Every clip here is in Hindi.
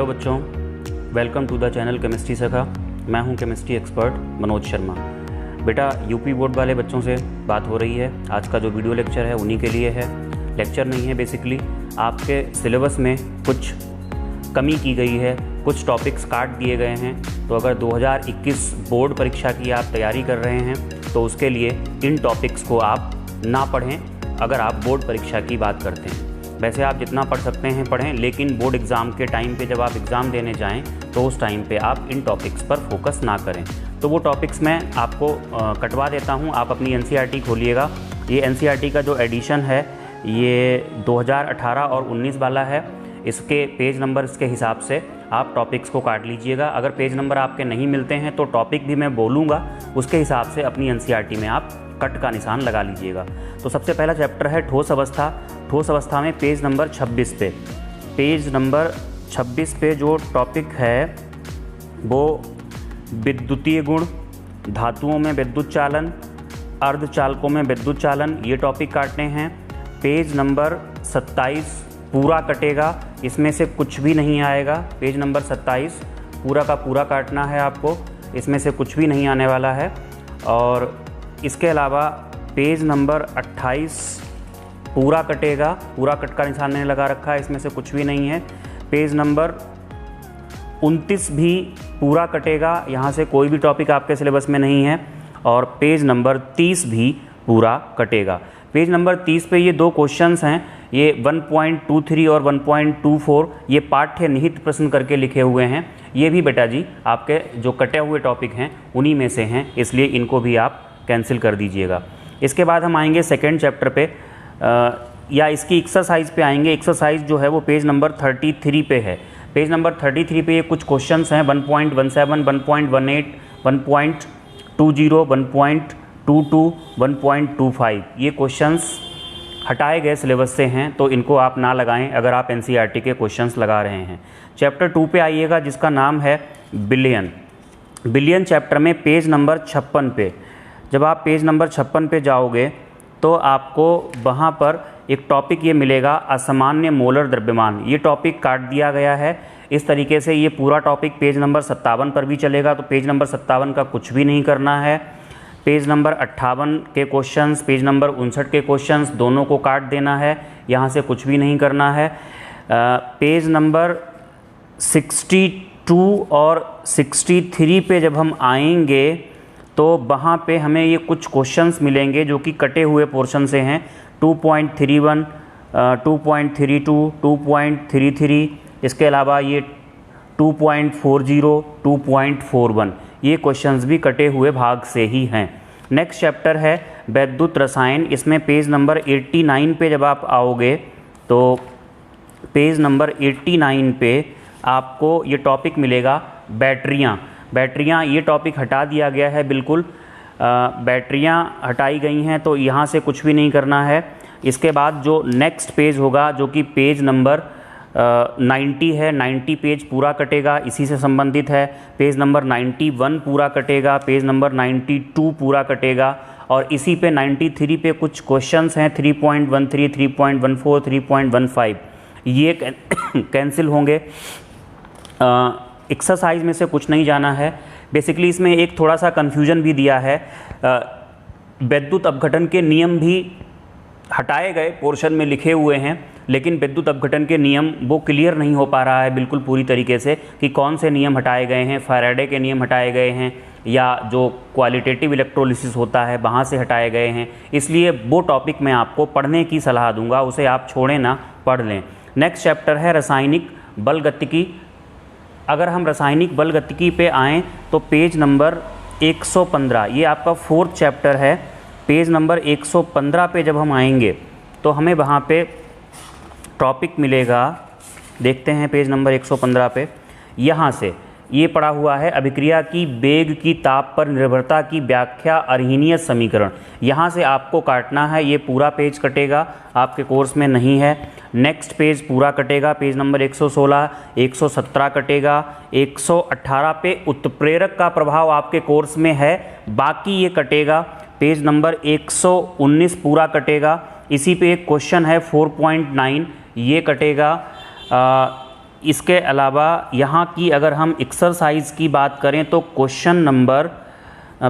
हेलो बच्चों, welcome to the channel chemistry Sakha. मैं हूं केमिस्ट्री एक्सपर्ट मनोज शर्मा। बेटा, यूपी बोर्ड वाले बच्चों से बात हो रही है। आज का जो वीडियो लेक्चर है उन्हीं के लिए है। लेक्चर नहीं है, बेसिकली आपके सिलेबस में कुछ कमी की गई है, कुछ टॉपिक्स काट दिए गए हैं। तो अगर 2021 बोर्ड परीक्षा की आप तैयारी कर रहे हैं तो उसके लिए इन टॉपिक्स को आप ना पढ़ें अगर आप बोर्ड परीक्षा की बात करते हैं। वैसे आप जितना पढ़ सकते हैं पढ़ें, लेकिन बोर्ड एग्ज़ाम के टाइम पे जब आप एग्ज़ाम देने जाएं तो उस टाइम पे आप इन टॉपिक्स पर फोकस ना करें। तो वो टॉपिक्स मैं आपको कटवा देता हूं। आप अपनी एनसीईआरटी खोलिएगा। ये एनसीईआरटी का जो एडिशन है ये 2018 और 19 वाला है। इसके पेज नंबर्स के हिसाब से आप टॉपिक्स को काट लीजिएगा। अगर पेज नंबर आपके नहीं मिलते हैं तो टॉपिक भी मैं बोलूँगा, उसके हिसाब से अपनी एनसीईआरटी में आप कट का निशान लगा लीजिएगा। तो सबसे पहला चैप्टर है ठोस अवस्था। ठोस अवस्था में पेज नंबर 26 पे, पेज नंबर 26 पे जो टॉपिक है वो विद्युतीय गुण, धातुओं में विद्युत चालन, अर्धचालकों में विद्युत चालन, ये टॉपिक काटने हैं। पेज नंबर 27 पूरा कटेगा, इसमें से कुछ भी नहीं आएगा। पेज नंबर 27 पूरा का पूरा काटना है आपको, इसमें से कुछ भी नहीं आने वाला है। और इसके अलावा पेज नंबर 28 पूरा कटेगा, पूरा कट का निशान मैंने लगा रखा है, इसमें से कुछ भी नहीं है। पेज नंबर 29 भी पूरा कटेगा, यहाँ से कोई भी टॉपिक आपके सिलेबस में नहीं है। और पेज नंबर 30 भी पूरा कटेगा। पेज नंबर 30 पे ये दो क्वेश्चंस हैं, ये 1.23 और 1.24, ये पाठ्य निहित प्रश्न करके लिखे हुए हैं। ये भी बेटा जी आपके जो कटे हुए टॉपिक हैं उन्हीं में से हैं, इसलिए इनको भी आप कैंसिल कर दीजिएगा। इसके बाद हम आएंगे सेकेंड चैप्टर पे, या इसकी एक्सरसाइज पे आएंगे। एक्सरसाइज जो है वो पेज नंबर 33 पे है। पेज नंबर 33 पे ये कुछ क्वेश्चंस हैं 1.17, 1.18, 1.20, 1.22, 1.25। ये क्वेश्चंस हटाए गए सिलेबस से हैं, तो इनको आप ना लगाएं अगर आप एनसीईआरटी के क्वेश्चंस लगा रहे हैं। चैप्टर 2 पे आइएगा जिसका नाम है बिलियन। बिलियन चैप्टर में पेज नंबर 56 पे, जब आप पेज नंबर 56 पे जाओगे तो आपको वहाँ पर एक टॉपिक ये मिलेगा, असामान्य मोलर द्रव्यमान। ये टॉपिक काट दिया गया है। इस तरीके से ये पूरा टॉपिक पेज नंबर 57 पर भी चलेगा, तो पेज नंबर 57 का कुछ भी नहीं करना है। पेज नंबर 58 के क्वेश्चंस, पेज नंबर 59 के क्वेश्चंस, दोनों को काट देना है, यहाँ से कुछ भी नहीं करना है। पेज नंबर 62 और 63 पे जब हम आएंगे तो वहाँ पे हमें ये कुछ क्वेश्चंस मिलेंगे जो कि कटे हुए पोर्शन से हैं। 2.31, 2.32, 2.33, इसके अलावा ये 2.40, 2.41, ये क्वेश्चंस भी कटे हुए भाग से ही हैं। नेक्स्ट चैप्टर है वैद्युत रसायन। इसमें पेज नंबर 89 पे जब आप आओगे तो पेज नंबर 89 पे आपको ये टॉपिक मिलेगा बैटरियाँ। बैटरियाँ ये टॉपिक हटा दिया गया है, बिल्कुल बैटरियाँ हटाई गई हैं, तो यहाँ से कुछ भी नहीं करना है। इसके बाद जो नेक्स्ट पेज होगा जो कि पेज नंबर 90 है, 90 पेज पूरा कटेगा, इसी से संबंधित है। पेज नंबर 91 पूरा कटेगा, पेज नंबर 92 पूरा कटेगा, और इसी पे 93 पे कुछ क्वेश्चंस हैं 3.13, 3.14, 3.15, ये कैंसिल होंगे। एक्सरसाइज में से कुछ नहीं जाना है। बेसिकली इसमें एक थोड़ा सा कन्फ्यूजन भी दिया है, विद्युत अपघटन के नियम भी हटाए गए पोर्शन में लिखे हुए हैं, लेकिन विद्युत अपघटन के नियम वो क्लियर नहीं हो पा रहा है बिल्कुल पूरी तरीके से कि कौन से नियम हटाए गए हैं। फैराडे के नियम हटाए गए हैं या जो क्वालिटेटिव इलेक्ट्रोलिसिस होता है वहाँ से हटाए गए हैं, इसलिए वो टॉपिक मैं आपको पढ़ने की सलाह दूंगा, उसे आप छोड़ें ना, पढ़ लें। नेक्स्ट चैप्टर है रासायनिक बलगतिकी। अगर हम रासायनिक बलगतिकी पे आएँ तो पेज नंबर 115, ये आपका 4th चैप्टर है। पेज नंबर 115 पे जब हम आएंगे तो हमें वहाँ पे टॉपिक मिलेगा, देखते हैं पेज नंबर 115 पे, यहाँ से ये पड़ा हुआ है अभिक्रिया की वेग की ताप पर निर्भरता की व्याख्या अर्हीनियस समीकरण। यहाँ से आपको काटना है, ये पूरा पेज कटेगा, आपके कोर्स में नहीं है। नेक्स्ट पेज पूरा कटेगा, पेज नंबर 116, 117 कटेगा, 118 पे उत्प्रेरक का प्रभाव आपके कोर्स में है, बाकी ये कटेगा। पेज नंबर 119 पूरा कटेगा। इसी पे एक क्वेश्चन है 4.9, ये कटेगा। इसके अलावा यहाँ की अगर हम एक्सरसाइज की बात करें तो क्वेश्चन नंबर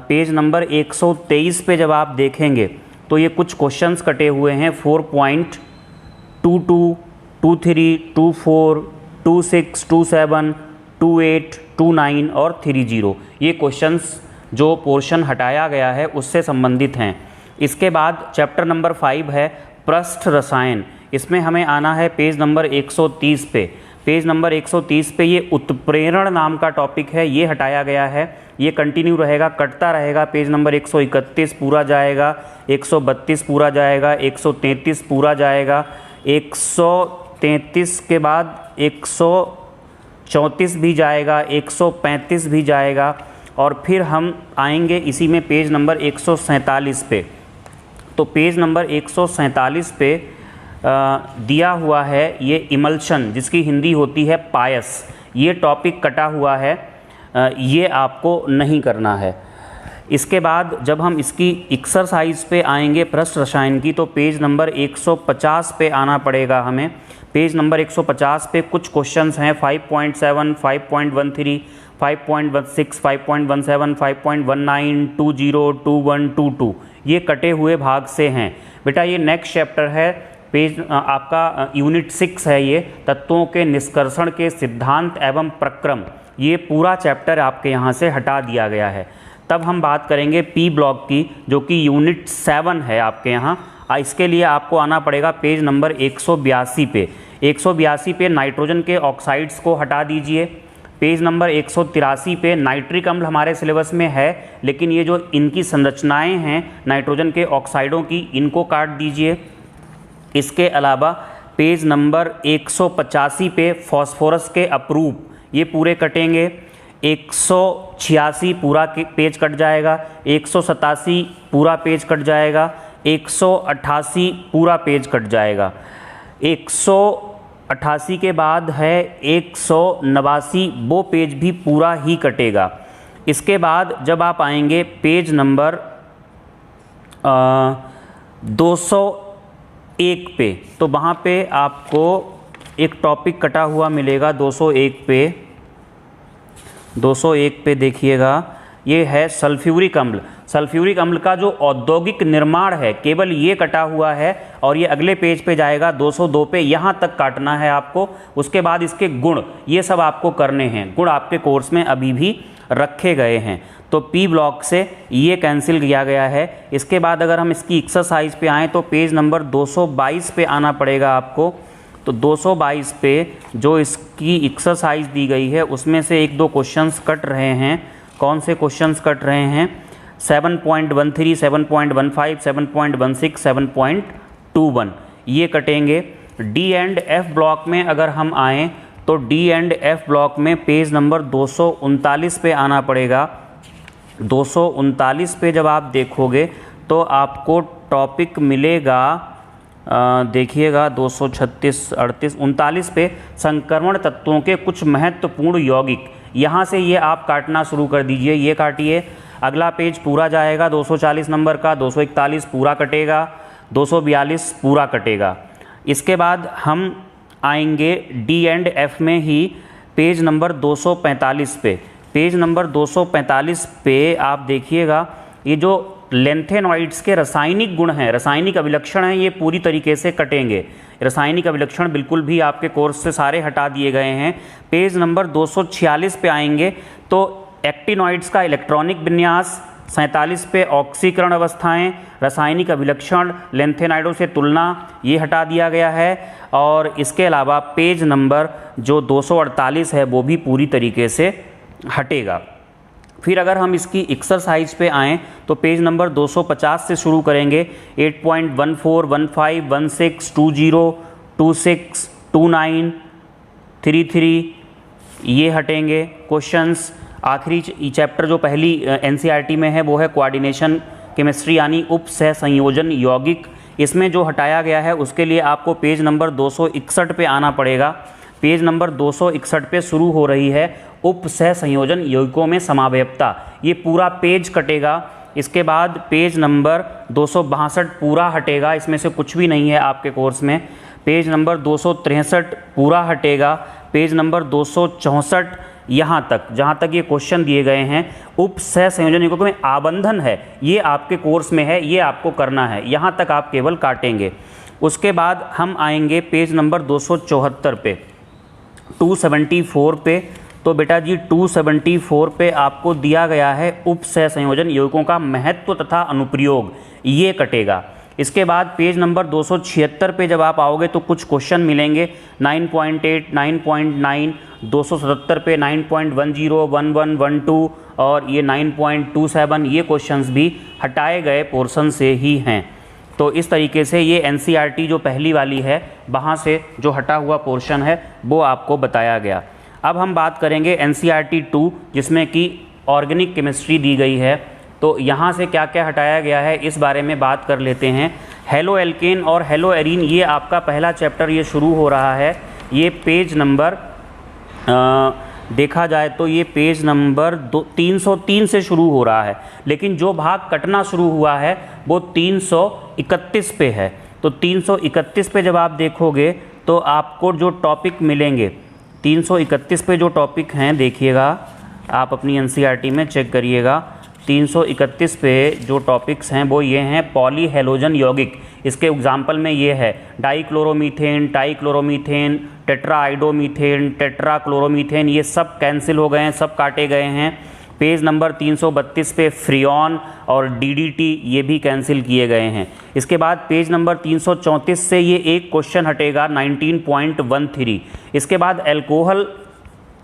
पेज नंबर 123 पे जब आप देखेंगे तो ये कुछ क्वेश्चंस कटे हुए हैं 4.22, 23, 24, 26, 27, 28, 29 और 30। ये क्वेश्चंस जो पोर्शन हटाया गया है उससे संबंधित हैं। इसके बाद चैप्टर नंबर 5 है पृष्ठ रसायन। इसमें हमें आना है पेज नंबर 130 पे। पेज नंबर 130 पे ये उत्प्रेरण नाम का टॉपिक है, ये हटाया गया है। ये कंटिन्यू रहेगा, कटता रहेगा। पेज नंबर 131 पूरा जाएगा, 132 पूरा जाएगा, 133 पूरा जाएगा, 133 के बाद 134 भी जाएगा, 135 भी जाएगा और फिर हम आएंगे इसी में पेज नंबर 147 पे। तो पेज नंबर 147 पे दिया हुआ है ये इमल्शन, जिसकी हिंदी होती है पायस। ये टॉपिक कटा हुआ है, ये आपको नहीं करना है। इसके बाद जब हम इसकी एक्सरसाइज पे आएंगे पृष्ठ रसायन की, तो पेज नंबर 150 पे आना पड़ेगा हमें। पेज नंबर 150 पे कुछ क्वेश्चंस हैं 5.7, 5.13, 5.16, 5.17, 5.19, 20, 21, 22 ये कटे हुए भाग से हैं। बेटा ये नेक्स्ट चैप्टर है, पेज आपका यूनिट 6 है, ये तत्वों के निष्कर्षण के सिद्धांत एवं प्रक्रम। ये पूरा चैप्टर आपके यहाँ से हटा दिया गया है। तब हम बात करेंगे पी ब्लॉक की, जो कि यूनिट 7 है आपके यहाँ। इसके लिए आपको आना पड़ेगा पेज नंबर 182 पे। 182 पे नाइट्रोजन के ऑक्साइड्स को हटा दीजिए। पेज नंबर 183 पे नाइट्रिक अम्ल हमारे सिलेबस में है, लेकिन ये जो इनकी संरचनाएं हैं नाइट्रोजन के ऑक्साइडों की, इनको काट दीजिए। इसके अलावा पेज नंबर 185 पे फॉस्फोरस के अपरूप, ये पूरे कटेंगे। 186 पूरा पेज कट जाएगा, 187 पूरा पेज कट जाएगा, 188 पूरा पेज कट जाएगा। 188 के बाद है 189, वो पेज भी पूरा ही कटेगा। इसके बाद जब आप आएंगे पेज नंबर 201 पे, तो वहाँ पे आपको एक टॉपिक कटा हुआ मिलेगा 201 पे। 201 पे देखिएगा, ये है सल्फ्यूरिक अम्ल। सल्फ्यूरिक अम्ल का जो औद्योगिक निर्माण है, केवल ये कटा हुआ है और ये अगले पेज पे जाएगा 202 पे। यहाँ तक काटना है आपको। उसके बाद इसके गुण, ये सब आपको करने हैं। गुण आपके कोर्स में अभी भी रखे गए हैं, तो पी ब्लॉक से ये कैंसिल किया गया है। इसके बाद अगर हम इसकी एक्सरसाइज पे आएँ तो पेज नंबर 222 पे आना पड़ेगा आपको। तो 222 पे जो इसकी एक्सरसाइज दी गई है उसमें से एक दो क्वेश्चंस कट रहे हैं। कौन से क्वेश्चंस कट रहे हैं? 7.13, 7.15, 7.16, 7.21 ये कटेंगे। डी एंड एफ ब्लॉक में अगर हम आएँ तो डी एंड एफ ब्लॉक में पेज नंबर 239 पे आना पड़ेगा। 239 पे जब आप देखोगे तो आपको टॉपिक मिलेगा, देखिएगा 236, 38, 39 पे संक्रमण तत्वों के कुछ महत्वपूर्ण यौगिक। यहाँ से ये आप काटना शुरू कर दीजिए, ये काटिए। अगला पेज पूरा जाएगा 240 नंबर का, 241 पूरा कटेगा, 242 पूरा कटेगा। इसके बाद हम आएंगे डी एंड एफ में ही पेज नंबर 245 पे। पेज नंबर 245 पे आप देखिएगा, ये जो लेंथेनॉइड्स के रासायनिक गुण हैं, रासायनिक अभिलक्षण हैं, ये पूरी तरीके से कटेंगे। रासायनिक अभिलक्षण बिल्कुल भी आपके कोर्स से सारे हटा दिए गए हैं। पेज नंबर 246 पे आएंगे तो एक्टिनॉइड्स का इलेक्ट्रॉनिक विन्यास, 47 पे ऑक्सीकरण अवस्थाएं, रासायनिक अभिलक्षण, लेंथेनाइडों से तुलना, ये हटा दिया गया है। और इसके अलावा पेज नंबर जो 248 है वो भी पूरी तरीके से हटेगा। फिर अगर हम इसकी एक्सरसाइज पे आएँ तो पेज नंबर 250 से शुरू करेंगे। 8.14, 15, 16, 20, 26, 29, 33 ये हटेंगे क्वेश्चंस। आखिरी चैप्टर जो पहली एनसीईआरटी में है वो है कोऑर्डिनेशन केमिस्ट्री, यानी उप सह संयोजन यौगिक। इसमें जो हटाया गया है उसके लिए आपको पेज नंबर 261 पे आना पड़ेगा। पेज नंबर 261 पे शुरू हो रही है उप सह संयोजन यौगिकों में समावयवता, ये पूरा पेज कटेगा। इसके बाद पेज नंबर 262 पूरा हटेगा, इसमें से कुछ भी नहीं है आपके कोर्स में। पेज नंबर 263 पूरा हटेगा। पेज नंबर 264 यहाँ तक, जहाँ तक ये क्वेश्चन दिए गए हैं, उप सह संयोजन युग्मकों में आबंधन है, ये आपके कोर्स में है, ये आपको करना है, यहाँ तक आप केवल काटेंगे। उसके बाद हम आएंगे पेज नंबर 274 पे, 274 पे। तो बेटा जी 274 पे आपको दिया गया है उप सह संयोजन यौगिकों का महत्व तथा अनुप्रयोग, ये कटेगा। इसके बाद पेज नंबर 276 पे जब आप आओगे तो कुछ क्वेश्चन मिलेंगे 9.8, 9.9, 277 पे 9.10, 11, 12 और ये 9.27, ये क्वेश्चंस भी हटाए गए पोर्शन से ही हैं। तो इस तरीके से ये एनसीईआरटी जो पहली वाली है वहाँ से जो हटा हुआ पोर्शन है वो आपको बताया गया। अब हम बात करेंगे एनसीईआरटी 2 जिसमें कि ऑर्गेनिक केमिस्ट्री दी गई है। तो यहाँ से क्या क्या हटाया गया है इस बारे में बात कर लेते हैं। हेलो एल्केन और हेलो एरीन, ये आपका पहला चैप्टर ये शुरू हो रहा है। ये पेज नंबर देखा जाए तो ये पेज नंबर 303 से शुरू हो रहा है, लेकिन जो भाग कटना शुरू हुआ है वो 331 पे है। तो 331 पे जब आप देखोगे तो आपको जो टॉपिक मिलेंगे, 331 पे जो टॉपिक हैं देखिएगा, आप अपनी एनसीईआरटी में चेक करिएगा। 331 पे जो टॉपिक्स हैं वो ये हैं पॉली हैलोजन यौगिक। इसके एग्जाम्पल में ये है डाइक्लोरोमीथेन, टाइक्लोरोमीथेन, टेट्राआइडोमीथेन, टेट्राक्लोरोमीथेन, ये सब कैंसिल हो गए हैं, सब काटे गए हैं। पेज नंबर 332 पे फ्रियॉन और डीडीटी ये भी कैंसिल किए गए हैं। इसके बाद पेज नंबर 334 से ये एक क्वेश्चन हटेगा 19.13। इसके बाद एल्कोहल,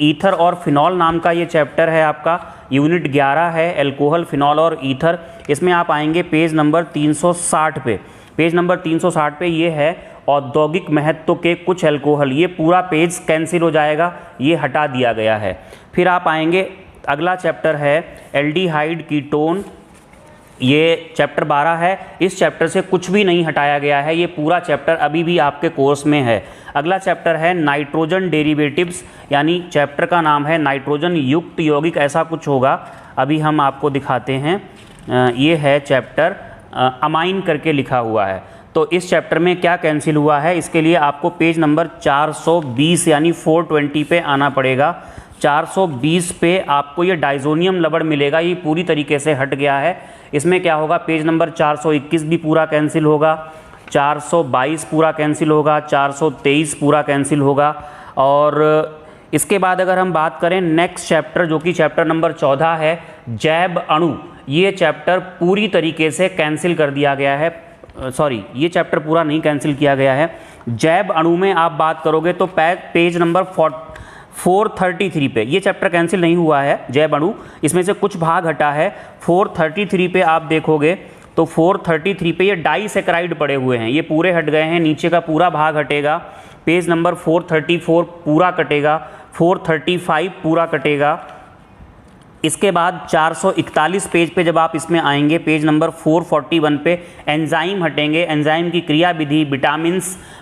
ईथर और फिनॉल नाम का ये चैप्टर है आपका, यूनिट 11 है, एल्कोहल, फिनॉल और ईथर। इसमें आप आएंगे पेज नंबर 360 पे। पेज नंबर 360 पे ये है औद्योगिक महत्व के कुछ एल्कोहल, ये पूरा पेज कैंसिल हो जाएगा, ये हटा दिया गया है। फिर आप आएंगे, अगला चैप्टर है एल्डिहाइड कीटोन, ये चैप्टर 12 है। इस चैप्टर से कुछ भी नहीं हटाया गया है, ये पूरा चैप्टर अभी भी आपके कोर्स में है। अगला चैप्टर है नाइट्रोजन डेरिवेटिव्स, यानी चैप्टर का नाम है नाइट्रोजन युक्त यौगिक, ऐसा कुछ होगा, अभी हम आपको दिखाते हैं। ये है चैप्टर अमाइन करके लिखा हुआ है। तो इस चैप्टर में क्या कैंसिल हुआ है, इसके लिए आपको पेज नंबर 420 यानी 420 पे आना पड़ेगा। 420 पे आपको ये डाइजोनियम लवण मिलेगा, ये पूरी तरीके से हट गया है। इसमें क्या होगा, पेज नंबर 421 भी पूरा कैंसिल होगा, 422 पूरा कैंसिल होगा, 423 पूरा कैंसिल होगा। और इसके बाद अगर हम बात करें नेक्स्ट चैप्टर जो कि चैप्टर नंबर 14 है जैव अणु, ये चैप्टर पूरी तरीके से कैंसिल कर दिया गया है। सॉरी, ये चैप्टर पूरा नहीं कैंसिल किया गया है। जैव अणु में आप बात करोगे तो पेज नंबर 433 पे, ये चैप्टर कैंसिल नहीं हुआ है जैव अणु, इसमें से कुछ भाग हटा है। 433 पे आप देखोगे तो 433 पे ये डाइसैकेराइड पड़े हुए हैं, ये पूरे हट गए हैं, नीचे का पूरा भाग हटेगा। पेज नंबर 434 पूरा कटेगा, 435 पूरा कटेगा। इसके बाद 441 पेज पे जब आप इसमें आएंगे, पेज नंबर 441 पे एंजाइम हटेंगे, एंजाइम की क्रिया विधि,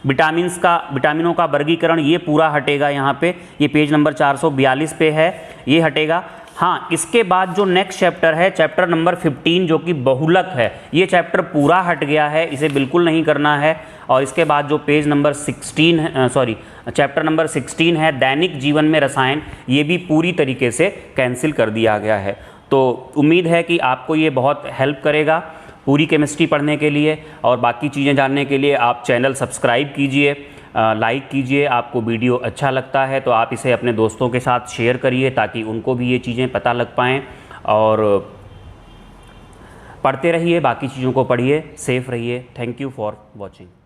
विटामिनों का वर्गीकरण, ये पूरा हटेगा यहाँ पे, ये पेज नंबर 442 पे है, ये हटेगा। हाँ, इसके बाद जो नेक्स्ट चैप्टर है चैप्टर नंबर 15 जो कि बहुलक है, ये चैप्टर पूरा हट गया है, इसे बिल्कुल नहीं करना है। और इसके बाद जो पेज नंबर 16 है, चैप्टर नंबर 16 है दैनिक जीवन में रसायन, ये भी पूरी तरीके से कैंसिल कर दिया गया है। तो उम्मीद है कि आपको ये बहुत हेल्प करेगा पूरी केमिस्ट्री पढ़ने के लिए, और बाकी चीज़ें जानने के लिए आप चैनल सब्सक्राइब कीजिए, लाइक कीजिए। आपको वीडियो अच्छा लगता है तो आप इसे अपने दोस्तों के साथ शेयर करिए ताकि उनको भी ये चीज़ें पता लग पाएँ। और पढ़ते रहिए, बाकी चीज़ों को पढ़िए, सेफ रहिए। Thank you for watching.